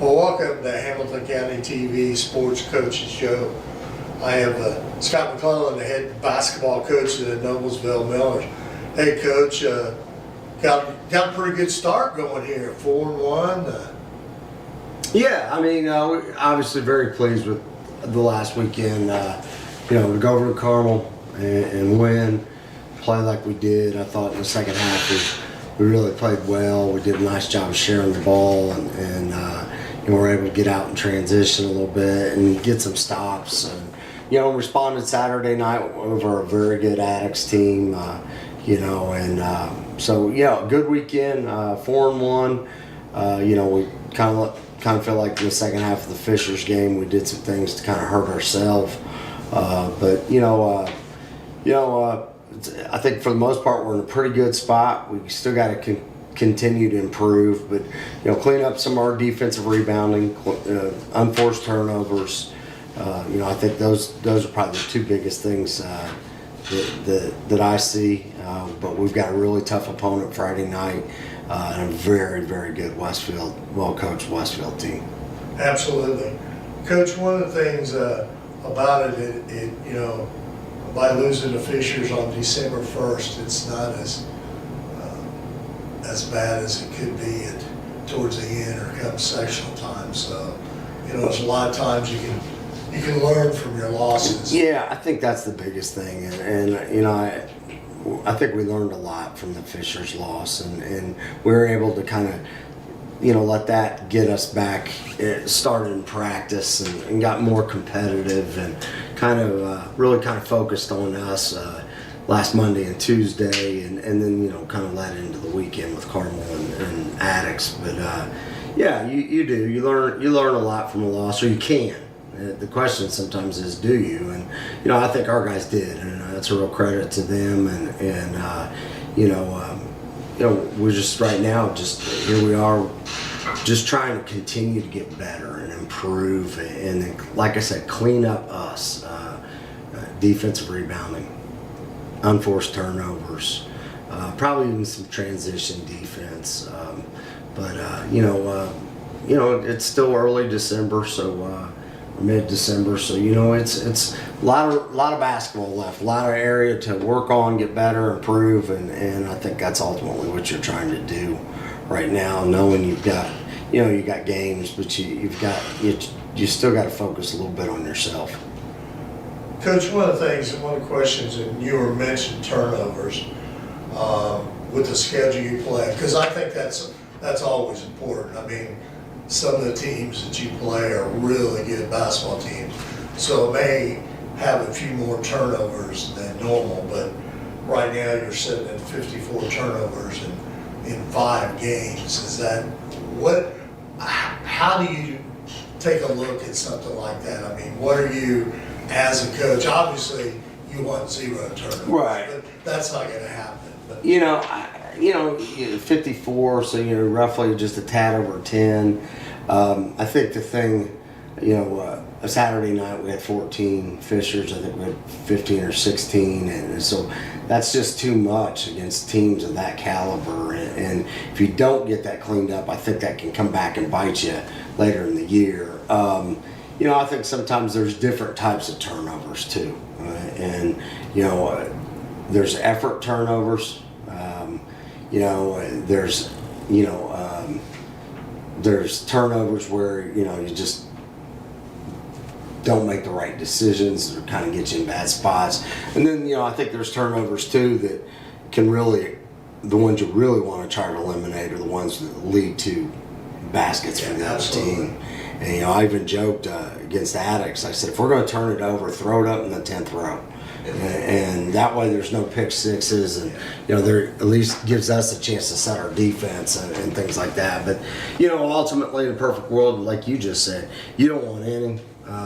Well, welcome to Hamilton County TV Sports Coaches Show. I have Scott McClelland, the head basketball coach at Noblesville Millers. Hey, Coach, got a pretty good start going here, 4-1. Yeah, I mean, we're obviously very pleased with the last weekend. To go over to Carmel and win, play like we did. I thought in the second half we really played well. We did a nice job of sharing the ball, and we're able to get out and transition a little bit and get some stops. And responded Saturday night over a very good Addicts team. So good weekend, 4-1. We kind of feel like in the second half of the Fishers game we did some things to kind of hurt ourselves. I think for the most part we're in a pretty good spot. We still got to continue to improve, but clean up some of our defensive rebounding, unforced turnovers. I think those are probably the two biggest things that I see. But we've got a really tough opponent Friday night, and a very, very good well-coached Westfield team. Absolutely. Coach, one of the things about it, by losing to Fishers on December 1st, it's not as bad as it could be towards the end or come sectional time. So, there's a lot of times you can learn from your losses. Yeah, I think that's the biggest thing, and I think we learned a lot from the Fishers loss, and we were able to kind of let that get us back started in practice and got more competitive and really focused on us last Monday and Tuesday, and then kind of led into the weekend with Carmel and Addicts. But you do. You learn a lot from a loss, or you can. The question sometimes is, do you? And I think our guys did, and that's a real credit to them. We're just right now, here we are, just trying to continue to get better and improve, and then, like I said, clean up us, defensive rebounding, unforced turnovers, probably even some transition defense. It's still early December, so. Mid-December, so it's a lot of basketball left, a lot of area to work on, get better, improve, and I think that's ultimately what you're trying to do right now, knowing you've got games, but you still got to focus a little bit on yourself. Coach, one of the questions, and you were mentioned turnovers with the schedule you play, because I think that's always important. I mean, some of the teams that you play are really good basketball teams, so it may have a few more turnovers than normal, but right now you're sitting at 54 turnovers in 5 games. How do you take a look at something like that? I mean, what are you, as a coach, obviously you want 0 turnovers, right? But that's not going to happen. But 54, so roughly just a tad over 10. I think the thing, a Saturday night we had 14 Fishers. I think we had 15 or 16, and so that's just too much against teams of that caliber. And if you don't get that cleaned up, I think that can come back and bite you later in the year. I think sometimes there's different types of turnovers too, and there's effort turnovers. There's turnovers where you just don't make the right decisions or kind of get you in bad spots, and then I think there's turnovers too that can really, the ones you really want to try to eliminate are the ones that lead to baskets for the other team. And I even joked against Addicts. I said, if we're going to turn it over, throw it up in the 10th row. And that way there's no pick sixes, and there at least gives us a chance to set our defense and things like that. But ultimately in a perfect world, like you just said, you don't want any.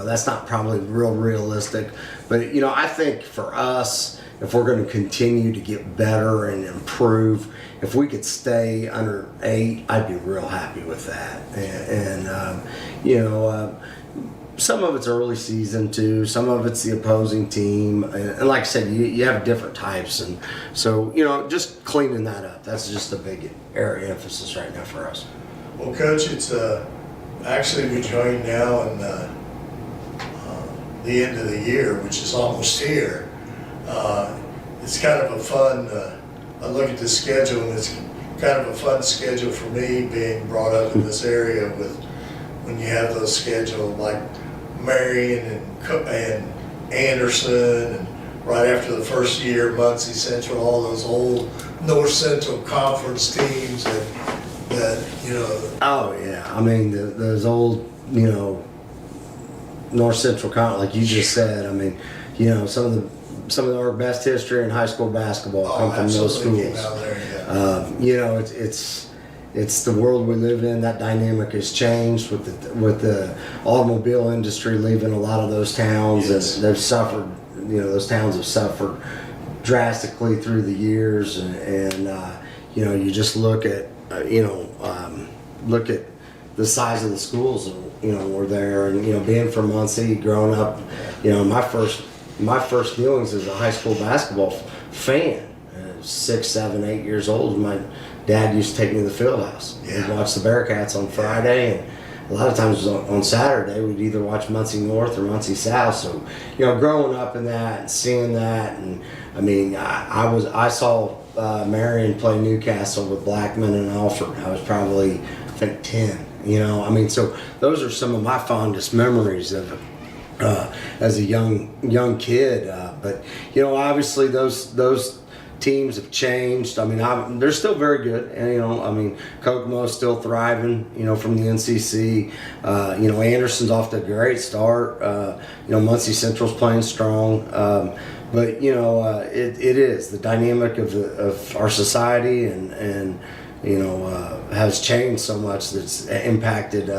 That's not probably real realistic, but I think for us, if we're going to continue to get better and improve, if we could stay under 8, I'd be real happy with that. Some of it's early season too. Some of it's the opposing team, and like I said, you have different types, and so just cleaning that up. That's just a big area of emphasis right now for us. Well, Coach, it's actually, we join now in the end of the year, which is almost here. It's kind of a fun, I look at the schedule, and it's kind of a fun schedule for me, being brought up in this area with, when you have those scheduled like Marion and Anderson, and right after the first year, Muncie Central, all those old North Central Conference teams that you know. Oh yeah, I mean those old, you know, North Central Conference, like you just said. I mean, you know, some of our best history in high school basketball come from those schools. Came out there, yeah. You know, it's the world we live in. That dynamic has changed with the automobile industry leaving a lot of those towns, Yes. and they've suffered. You know, those towns have suffered drastically through the years, and you know, you just look at look at the size of the schools that, you know, were there, and you know, being from Muncie, growing up, you know, my first dealings as a high school basketball fan, 6, 7, 8 years old. My dad used to take me to the field house. Yeah. We'd watch the Bearcats on Friday, and a lot of times on Saturday we'd either watch Muncie North or Muncie South. So, you know, growing up in that and seeing that, and I mean, I saw Marion play Newcastle with Blackman and Alford. I was probably, I think, 10. You know, I mean, so those are some of my fondest memories of as a young kid. But you know, obviously those teams have changed. I mean, they're still very good, and you know, I mean, Kokomo's still thriving. You know, from the NCC. You know, Anderson's off to a great start. You know, Muncie Central's playing strong. But you know, it is the dynamic of our society, and you know, has changed so much that's impacted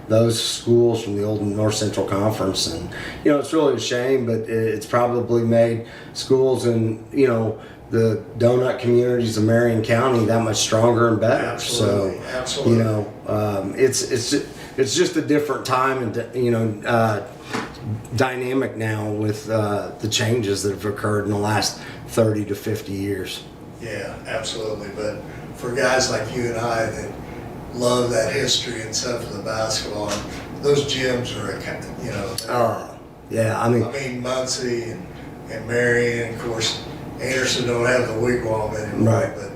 those schools from the old North Central Conference. And you know, it's really a shame, but it's probably made schools in, you know, the donut communities of Marion County that much stronger and better. Absolutely, So, absolutely. you know, it's just a different time, and you know, dynamic now with the changes that have occurred in the last 30 to 50 years. Yeah, absolutely. But for guys like you and I that love that history and stuff of the basketball, those gyms are, you know. Oh, yeah. I mean, Muncie and Marion, of course, Anderson don't have the wigwam anymore. Right. But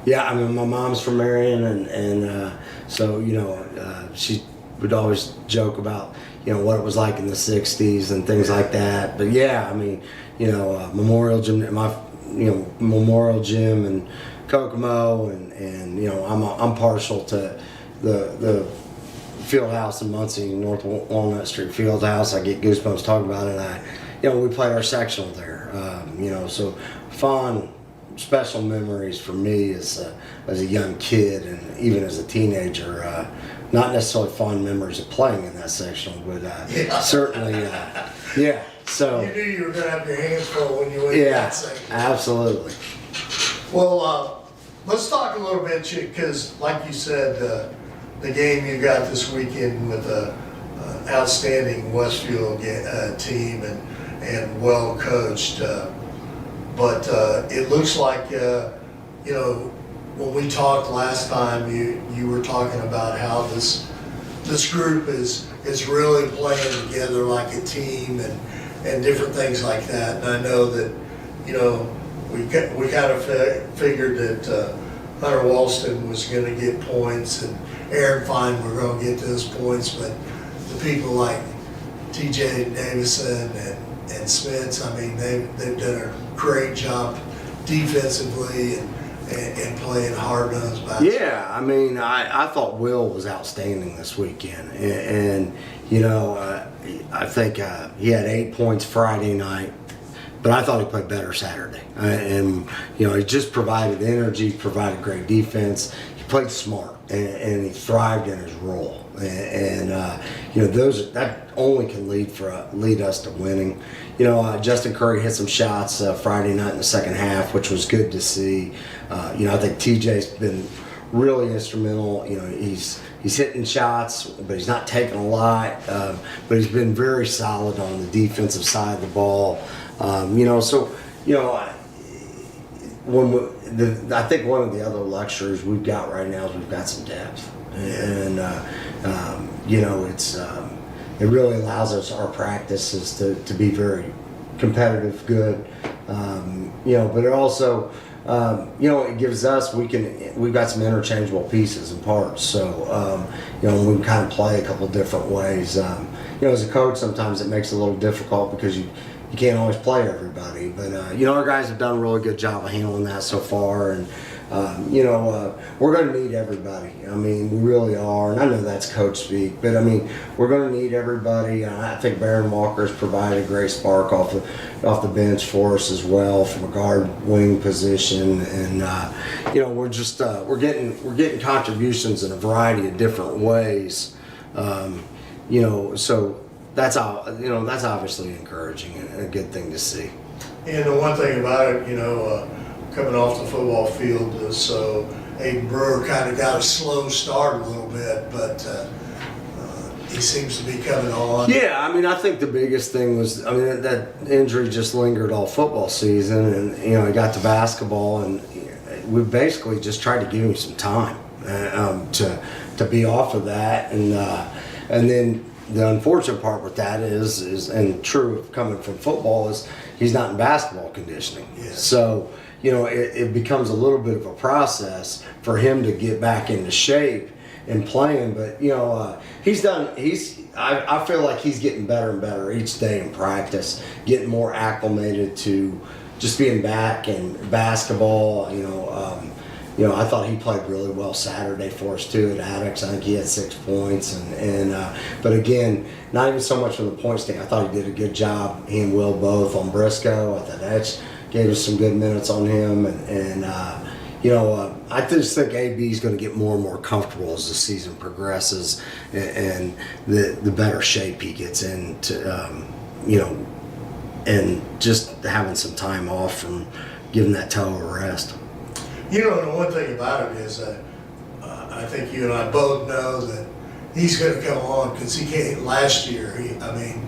yeah. I mean, my mom's from Marion, and so you know, she would always joke about, you know, what it was like in the '60s and things like that. But yeah, I mean, you know, Memorial Gym, Memorial Gym and Kokomo, and you know, I'm partial to the field house in Muncie, North Walnut Street field house. I get goosebumps talking about it. You know, we played our sectional there. You know, so fond, special memories for me as a young kid, and even as a teenager. Not necessarily fond memories of playing in that sectional, but certainly, yeah. So you knew you were going to have your hands full when you went to yeah, that section. absolutely. Well, let's talk a little bit, because like you said, the game you got this weekend with an outstanding Westfield team and well coached, but it looks like, you know, when we talked last time, you were talking about how this group is really playing together like a team, and different things like that. And I know that, you know, we kind of figured that Hunter Walston was going to get points, and Aaron Fine were going to get those points, but the people like TJ Davison and Smith, I mean, they've done a great job defensively and playing hard-nosed basketball. Yeah, I mean, I thought Will was outstanding this weekend, and you know, I think he had 8 points Friday night, but I thought he played better Saturday. And you know, he just provided energy, provided great defense. He played smart, and he thrived in his role. And you know, that only can lead us to winning. You know, Justin Curry hit some shots Friday night in the second half, which was good to see. You know, I think TJ's been really instrumental. You know, he's hitting shots, but he's not taking a lot. But he's been very solid on the defensive side of the ball. You know, so you know, I think one of the other luxuries we've got right now is we've got some depth, and you know, it really allows us our practices to be very competitive, good, you know, but it also, you know, it gives us, we've got some interchangeable pieces and parts, so you know, we can kind of play a couple different ways. You know, as a coach, sometimes it makes it a little difficult because you can't always play everybody, but you know, our guys have done a really good job of handling that so far, and you know, we're going to need everybody. I mean, we really are, and I know that's coach speak, but I mean, we're going to need everybody. I think Baron Walker has provided a great spark off the bench for us as well, from a guard wing position, and you know, we're just we're getting contributions in a variety of different ways. You know, so that's obviously encouraging and a good thing to see. And the one thing about it, you know, coming off the football field, so Aiden Brewer kind of got a slow start a little bit, but he seems to be coming on. Yeah, I mean, I think the biggest thing was, I mean, that injury just lingered all football season, and you know, he got to basketball, and we basically just tried to give him some time to be off of that, and then the unfortunate part with that is and true of coming from football, is he's not in basketball conditioning. Yeah. So, you know, it becomes a little bit of a process for him to get back into shape and playing. But, you know, I feel like he's getting better and better each day in practice, getting more acclimated to just being back in basketball. You know, I thought he played really well Saturday for us too at Addicks. I think he had 6 points, but again, not even so much from the point stand. I thought he did a good job. He and Will both on Briscoe. I thought that gave us some good minutes on him, and you know, I just think AB is going to get more and more comfortable as the season progresses, and the better shape he gets into, you know, and just having some time off from giving that toe a rest. You know, the one thing about it is that I think you and I both know that he's going to come on, because he came last year. I mean,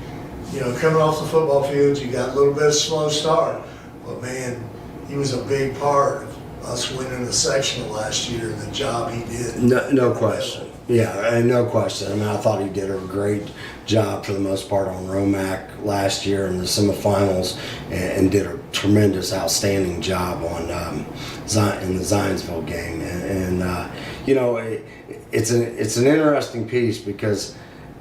you know, coming off the football field, you got a little bit of slow start, but man, he was a big part of us winning the sectional last year, the job he did. No question. Yeah, and no question. I mean, I thought he did a great job for the most part on Romac last year in the semifinals, and did a tremendous, outstanding job on in the Zionsville game. And you know, it's an interesting piece, because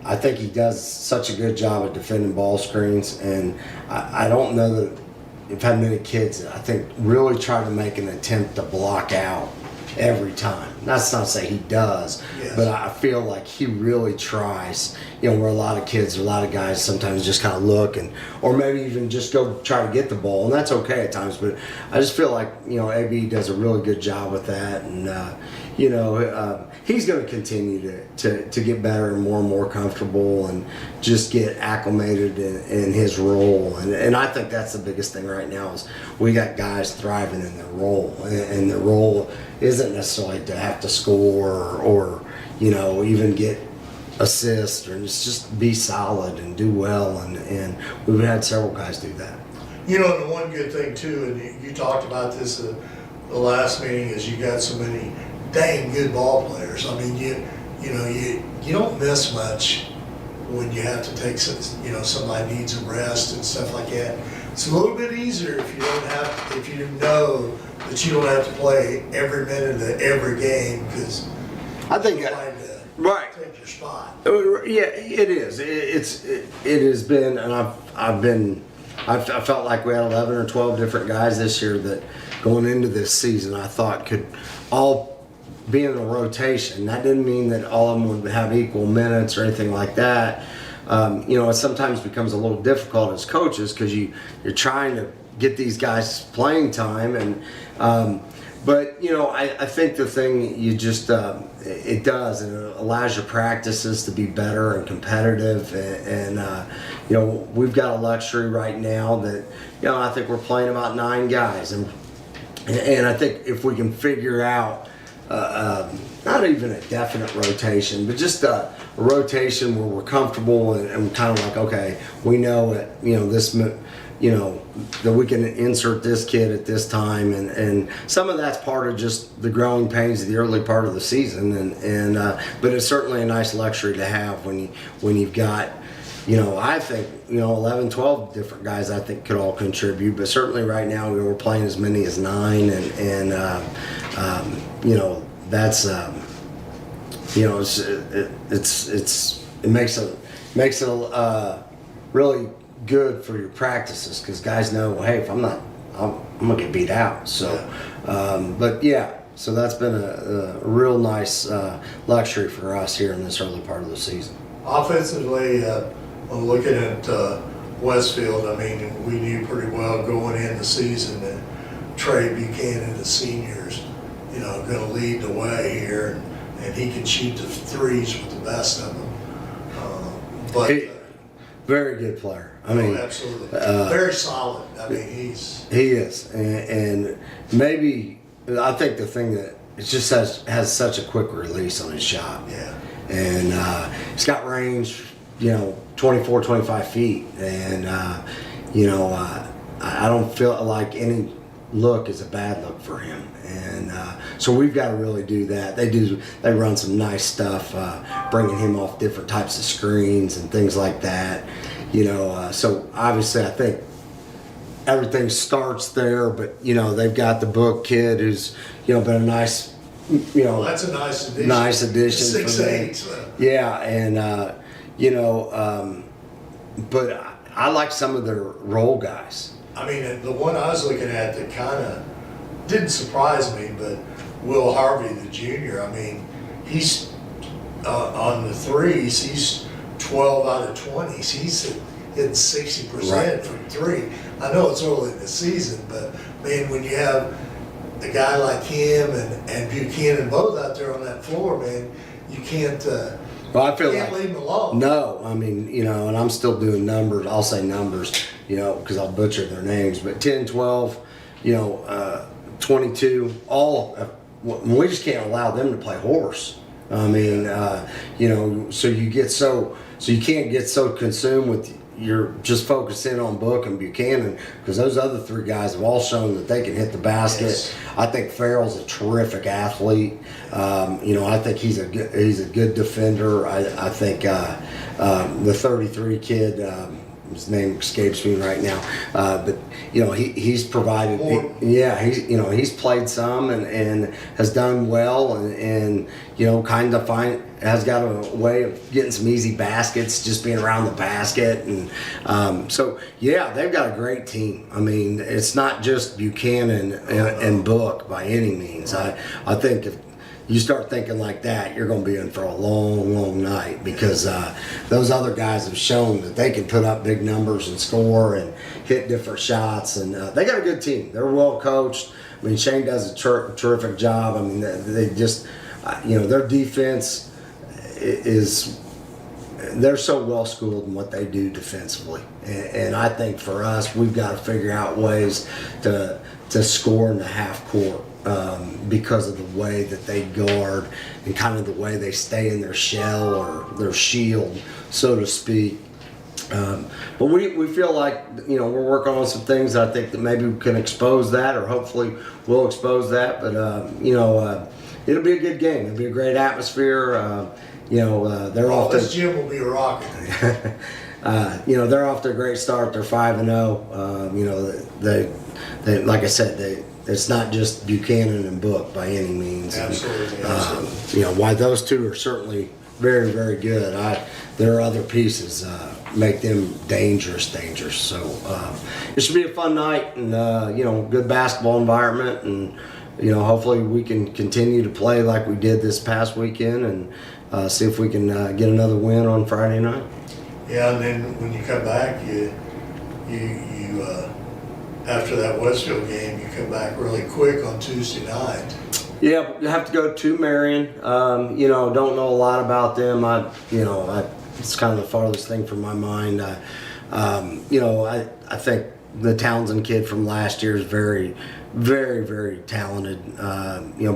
I think he does such a good job at defending ball screens, and I don't know that I've had many kids that I think really try to make an attempt to block out every time. That's not to say he does, yes, but I feel like he really tries. You know, where a lot of kids, or a lot of guys sometimes just kind of look, or maybe even just go try to get the ball, and that's okay at times. But I just feel like, you know, AB does a really good job with that, and you know, he's going to continue to get better and more comfortable, and just get acclimated in his role. And I think that's the biggest thing right now, is we got guys thriving in their role, and their role isn't necessarily to have to score or you know, even get assists, or just be solid and do well, and we've had several guys do that. You know, and the one good thing too, and you talked about this at the last meeting, is you got so many dang good ball players. I mean, you don't miss much when you have to take some, you know, somebody needs a rest and stuff like that. It's a little bit easier if you know that you don't have to play every minute of every game, because I think right. Take your spot. Yeah, it is. It has been, and I felt like we had 11 or 12 different guys this year that going into this season I thought could all be in a rotation. That didn't mean that all of them would have equal minutes or anything like that. You know, it sometimes becomes a little difficult as coaches, because you're trying to get these guys playing time, and but you know, I think the thing you just it does, and it allows your practices to be better and competitive, and you know, we've got a luxury right now that, you know, I think we're playing about 9 guys, and I think if we can figure out not even a definite rotation, but just a rotation where we're comfortable, and kind of like, okay, we know at, you know, this that we can insert this kid at this time, and some of that's part of just the growing pains of the early part of the season, but it's certainly a nice luxury to have when you've got, I think, 11, 12 different guys I think could all contribute, but certainly right now we're playing as many as 9, and that's it makes it really good for your practices, because guys know, hey, if I'm not, I'm gonna get beat out. So, but yeah, so that's been a real nice luxury for us here in this early part of the season. Offensively, when looking at Westfield, I mean, we knew pretty well going in the season that Trey Buchanan, the seniors, going to lead the way here, and he can shoot the threes with the best of them. Very good player. I mean, absolutely, very solid. I mean, he is, and maybe I think the thing that it just has such a quick release on his shot. Yeah, and he's got range, 24, 25 feet, and I don't feel like any look is a bad look for him, and so we've got to really do that. They run some nice stuff, bringing him off different types of screens and things like that, so obviously I think everything starts there, but they've got the Book kid who's been a nice, well, that's a nice addition. 6'8". Yeah, and but I like some of their role guys. I mean, the one I was looking at that kind of didn't surprise me, but Will Harvey, the junior, I mean, he's on the threes, he's 12 out of 20s. He's hitting 60% from three. I know it's early in the season, but man, when you have a guy like him and Buchanan both out there on that floor, man, you can't. Well, I feel can't leave them alone. No, I mean, and I'm still doing numbers. I'll say numbers, because I'll butcher their names. But 10, 12, 22, all. We just can't allow them to play horse. I mean, so you can't get so consumed with you're just focusing on Book and Buchanan, because those other 3 guys have all shown that they can hit the basket. Yes. I think Farrell's a terrific athlete. I think he's a good defender. I think the 33 kid, his name escapes me right now, but he's provided. He's played some and has done well, and kind of has got a way of getting some easy baskets, just being around the basket, and so they've got a great team. I mean, it's not just Buchanan and Book by any means. I think if you start thinking like that, you're going to be in for a long, long night, because those other guys have shown that they can put up big numbers and score and hit different shots, and they got a good team. They're well coached. I mean, Shane does a terrific job. I mean, they just, their defense is, they're so well schooled in what they do defensively, and I think for us, we've got to figure out ways to score in the half court. Because of the way that they guard and kind of the way they stay in their shell or their shield, so to speak. But we feel like, we're working on some things that I think that maybe we can expose that, or hopefully we'll expose that. But, it'll be a good game. It'll be a great atmosphere. They're off to... This gym will be rocking. They're off to a great start. They're 5-0. They like I said, it's not just Buchanan and Book by any means. Absolutely. Why those 2 are certainly very, very good. There are other pieces make them dangerous. So it should be a fun night, and good basketball environment, and hopefully we can continue to play like we did this past weekend, and see if we can get another win on Friday night. Yeah, and then when you come back, you after that Westfield game, you come back really quick on Tuesday night. Yeah, you have to go to Marion. Don't know a lot about them. It's kind of the farthest thing from my mind. I think the Townsend kid from last year is very, very, very talented.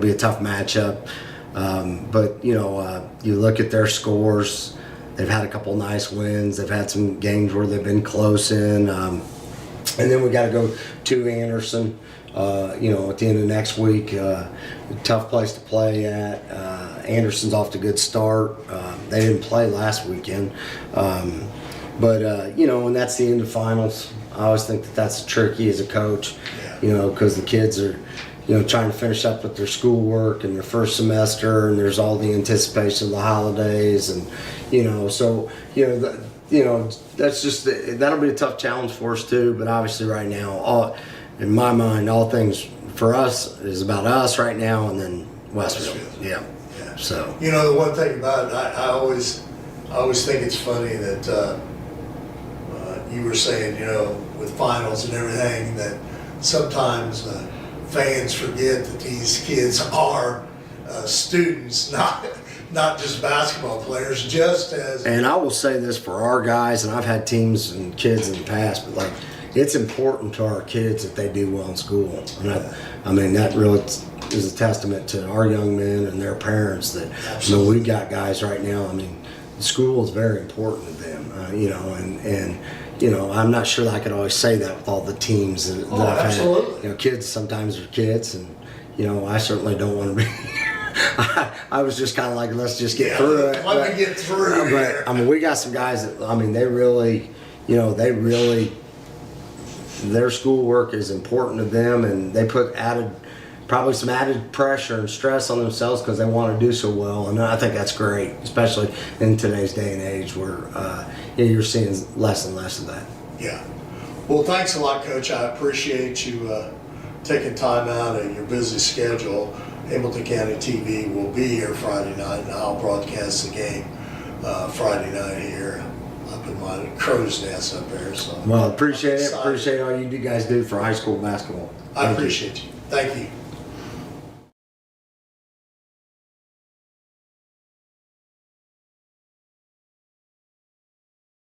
Be a tough matchup. But you look at their scores. They've had a couple nice wins. They've had some games where they've been close in. And then we got to go to Anderson, you know, at the end of next week. Tough place to play at. Anderson's off to a good start. They didn't play last weekend. But you know, and that's the end of finals. I always think that that's tricky as a coach, you know, because the kids are, you know, trying to finish up with their schoolwork and their first semester, and there's all the anticipation of the holidays, and you know, so you know, that's just that'll be a tough challenge for us too. But obviously, right now, all in my mind, all things for us is about us right now, and then Westfield. Yeah. So you know, the one thing about it, I always think it's funny that you were saying, you know, with finals and everything, that sometimes fans forget that these kids are students, not just basketball players, just as. And I will say this for our guys, and I've had teams and kids in the past, but like, it's important to our kids that they do well in school. And I mean, that really is a testament to our young men and their parents that, you know, we've got guys right now, I mean, school is very important to them, you know, and you know, I'm not sure that I could always say that with all the teams that I've absolutely. had. You know, kids sometimes are kids, and you know, I certainly don't want to be. I was just kind of like, let's just get through it. Let me get through here. But I mean, we got some guys that, I mean, they really, you know, their schoolwork is important to them, and they put probably some added pressure and stress on themselves because they want to do so well, and I think that's great, especially in today's day and age where you're seeing less and less of that. Yeah. Well, thanks a lot, Coach. I appreciate you taking time out of your busy schedule. Hamilton County TV will be here Friday night, and I'll broadcast the game Friday night here up in my crow's nest up there. So well, appreciate it. Appreciate all you guys do for high school basketball. I appreciate you. Thank you.